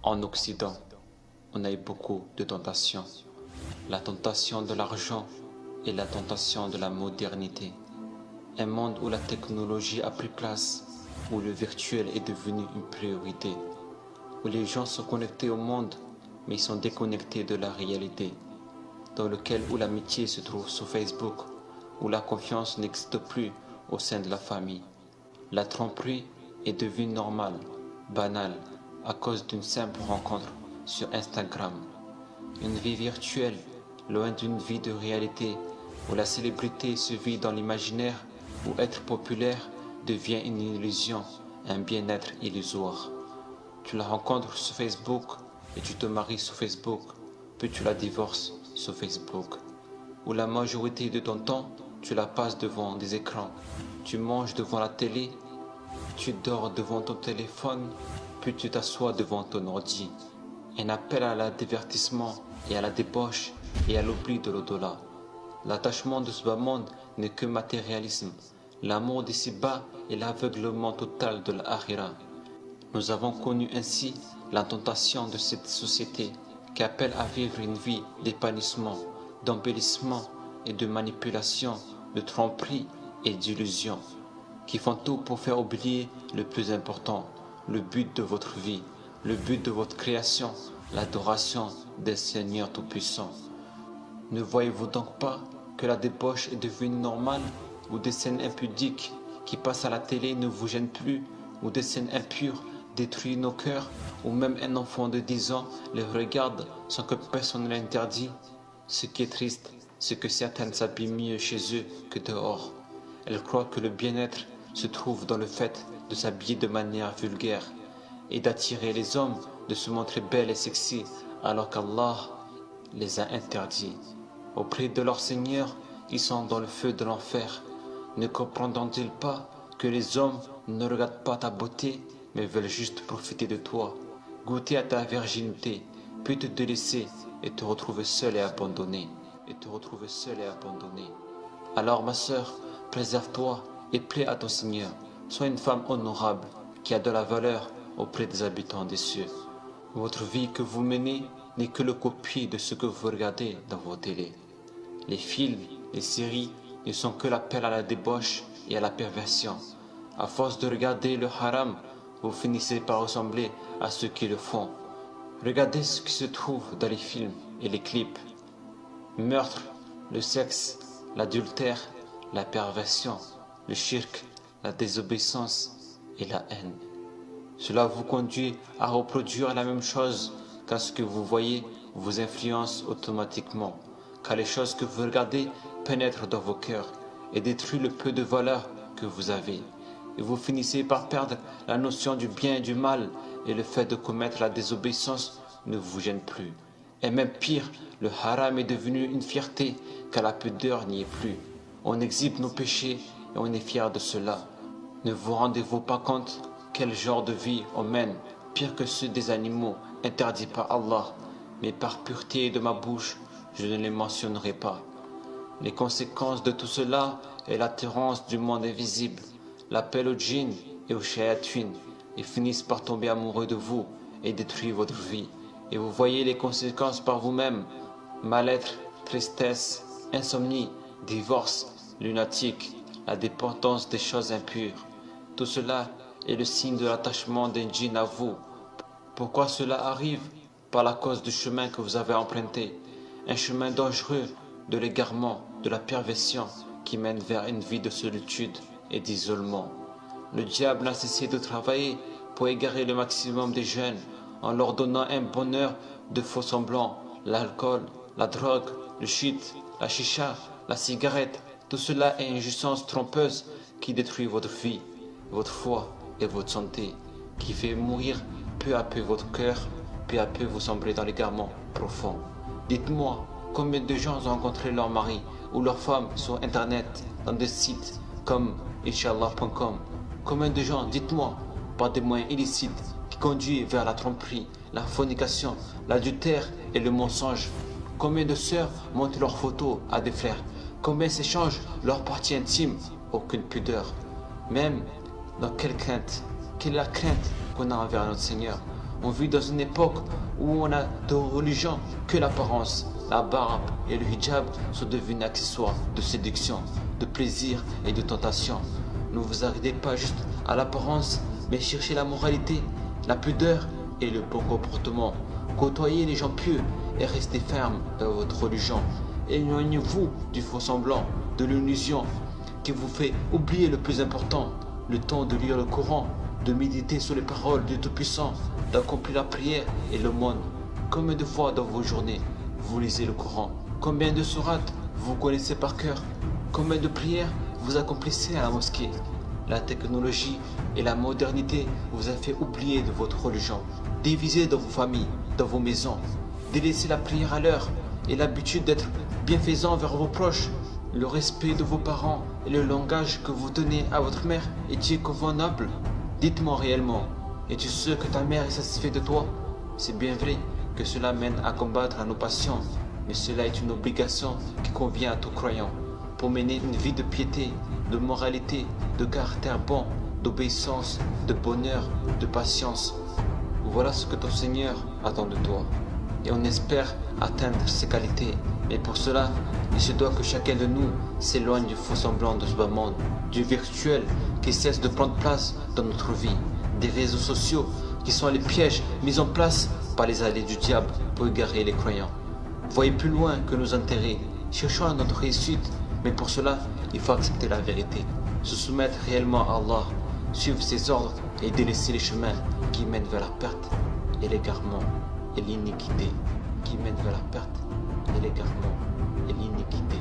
En Occident, on a eu beaucoup de tentations. La tentation de l'argent et la tentation de la modernité. Un monde où la technologie a pris place, où le virtuel est devenu une priorité, où les gens sont connectés au monde, mais ils sont déconnectés de la réalité, dans lequel où l'amitié se trouve sur Facebook, où la confiance n'existe plus au sein de la famille. La tromperie est devenue normale, banale, à cause d'une simple rencontre sur Instagram. Une vie virtuelle, loin d'une vie de réalité, où la célébrité se vit dans l'imaginaire, où être populaire devient une illusion, un bien-être illusoire. Tu la rencontres sur Facebook et tu te maries sur Facebook, puis tu la divorces sur Facebook. Où la majorité de ton temps, tu la passes devant des écrans. Tu manges devant la télé, tu dors devant ton téléphone, puis tu t'assois devant ton ordi. Un appel à la divertissement et à la débauche et à l'oubli de l'au-delà. L'attachement de ce bas monde n'est que matérialisme. L'amour d'ici-bas est l'aveuglement total de l'Akhira. Nous avons connu ainsi la tentation de cette société qui appelle à vivre une vie d'épanouissement, d'embellissement et de manipulation, de tromperie et d'illusion, qui font tout pour faire oublier le plus important, le but de votre vie, le but de votre création, l'adoration des Seigneurs Tout-Puissants. Ne voyez-vous donc pas que la débauche est devenue normale, ou des scènes impudiques qui passent à la télé ne vous gênent plus, ou des scènes impures détruisent nos cœurs, ou même un enfant de 10 ans les regarde sans que personne ne l'interdit? Ce qui est triste, c'est que certaines s'habillent mieux chez eux que dehors. Elles croient que le bien-être se trouve dans le fait de s'habiller de manière vulgaire et d'attirer les hommes, de se montrer belles et sexy, alors qu'Allah les a interdits. Auprès de leur Seigneur, ils sont dans le feu de l'enfer. Ne comprendront-ils pas que les hommes ne regardent pas ta beauté, mais veulent juste profiter de toi, goûter à ta virginité, puis te délaisser et te retrouver seul et abandonné, Alors ma sœur, préserve-toi et plaie à ton Seigneur. Sois une femme honorable qui a de la valeur auprès des habitants des cieux. Votre vie que vous menez n'est que le copie de ce que vous regardez dans vos télés. Les films, les séries ne sont que l'appel à la débauche et à la perversion. À force de regarder le haram, vous finissez par ressembler à ceux qui le font. Regardez ce qui se trouve dans les films et les clips. Meurtre, le sexe, l'adultère, la perversion, le shirk, la désobéissance et la haine. Cela vous conduit à reproduire la même chose, car ce que vous voyez vous influence automatiquement, car les choses que vous regardez pénètrent dans vos cœurs et détruisent le peu de valeur que vous avez. Et vous finissez par perdre la notion du bien et du mal, et le fait de commettre la désobéissance ne vous gêne plus. Et même pire, le haram est devenu une fierté, car la pudeur n'y est plus. On exhibe nos péchés et on est fier de cela. Ne vous rendez-vous pas compte quel genre de vie on mène, pire que ceux des animaux interdits par Allah, mais par pureté de ma bouche, je ne les mentionnerai pas. Les conséquences de tout cela est l'attirance du monde invisible, l'appel aux djinns et aux shayatines. Ils finissent par tomber amoureux de vous et détruire votre vie. Et vous voyez les conséquences par vous-même: mal-être, tristesse, insomnie, divorce, lunatique, la dépendance des choses impures. Tout cela est le signe de l'attachement d'un djinn à vous. Pourquoi cela arrive? Par la cause du chemin que vous avez emprunté, un chemin dangereux de l'égarement, de la perversion qui mène vers une vie de solitude et d'isolement. Le diable n'a cessé de travailler pour égarer le maximum des jeunes en leur donnant un bonheur de faux semblants, l'alcool, la drogue, le shit, la chicha, la cigarette. Tout cela est une jouissance trompeuse qui détruit votre vie, votre foi et votre santé, qui fait mourir peu à peu votre cœur, peu à peu vous sombrez dans l'égarement profond. Dites-moi, combien de gens ont rencontré leur mari ou leur femme sur internet, dans des sites comme inshallah.com? Combien de gens, dites-moi, par des moyens illicites qui conduisent vers la tromperie, la fornication, l'adultère et le mensonge? Combien de sœurs montrent leurs photos à des frères? Combien s'échangent leurs parties intimes? Aucune pudeur. Même dans quelle est la crainte qu'on a envers notre Seigneur? On vit dans une époque où on a de religion que l'apparence. La barbe et le hijab sont devenus accessoires de séduction, de plaisir et de tentation. Ne vous arrêtez pas juste à l'apparence, mais cherchez la moralité, la pudeur et le bon comportement. Côtoyez les gens pieux et restez ferme dans votre religion. Éloignez-vous du faux semblant, de l'illusion qui vous fait oublier le plus important, le temps de lire le Coran, de méditer sur les paroles du Tout-Puissant, d'accomplir la prière et l'aumône. Combien de fois dans vos journées vous lisez le Coran? Combien de sourates vous connaissez par cœur? Combien de prières vous accomplissez à la mosquée? La technologie et la modernité vous a fait oublier de votre religion. Divisez dans vos familles, dans vos maisons. Délaissez la prière à l'heure et l'habitude d'être bienfaisant vers vos proches. Le respect de vos parents et le langage que vous donnez à votre mère est-il convenable? Dites-moi réellement, es-tu sûr que ta mère est satisfaite de toi? C'est bien vrai que cela mène à combattre nos passions, mais cela est une obligation qui convient à tout croyant. Pour mener une vie de piété, de moralité, de caractère bon, d'obéissance, de bonheur, de patience. Voilà ce que ton Seigneur attend de toi. Et on espère atteindre ces qualités. Mais pour cela, il se doit que chacun de nous s'éloigne du faux semblant de ce bas monde, du virtuel qui cesse de prendre place dans notre vie, des réseaux sociaux qui sont les pièges mis en place par les alliés du diable pour égarer les croyants. Voyez plus loin que nos intérêts, cherchons notre réussite, mais pour cela, il faut accepter la vérité, se soumettre réellement à Allah, suivre ses ordres et délaisser les chemins qui mènent vers la perte et l'égarement et l'iniquité, qui mènent vers la perte et l'égarement et l'iniquité.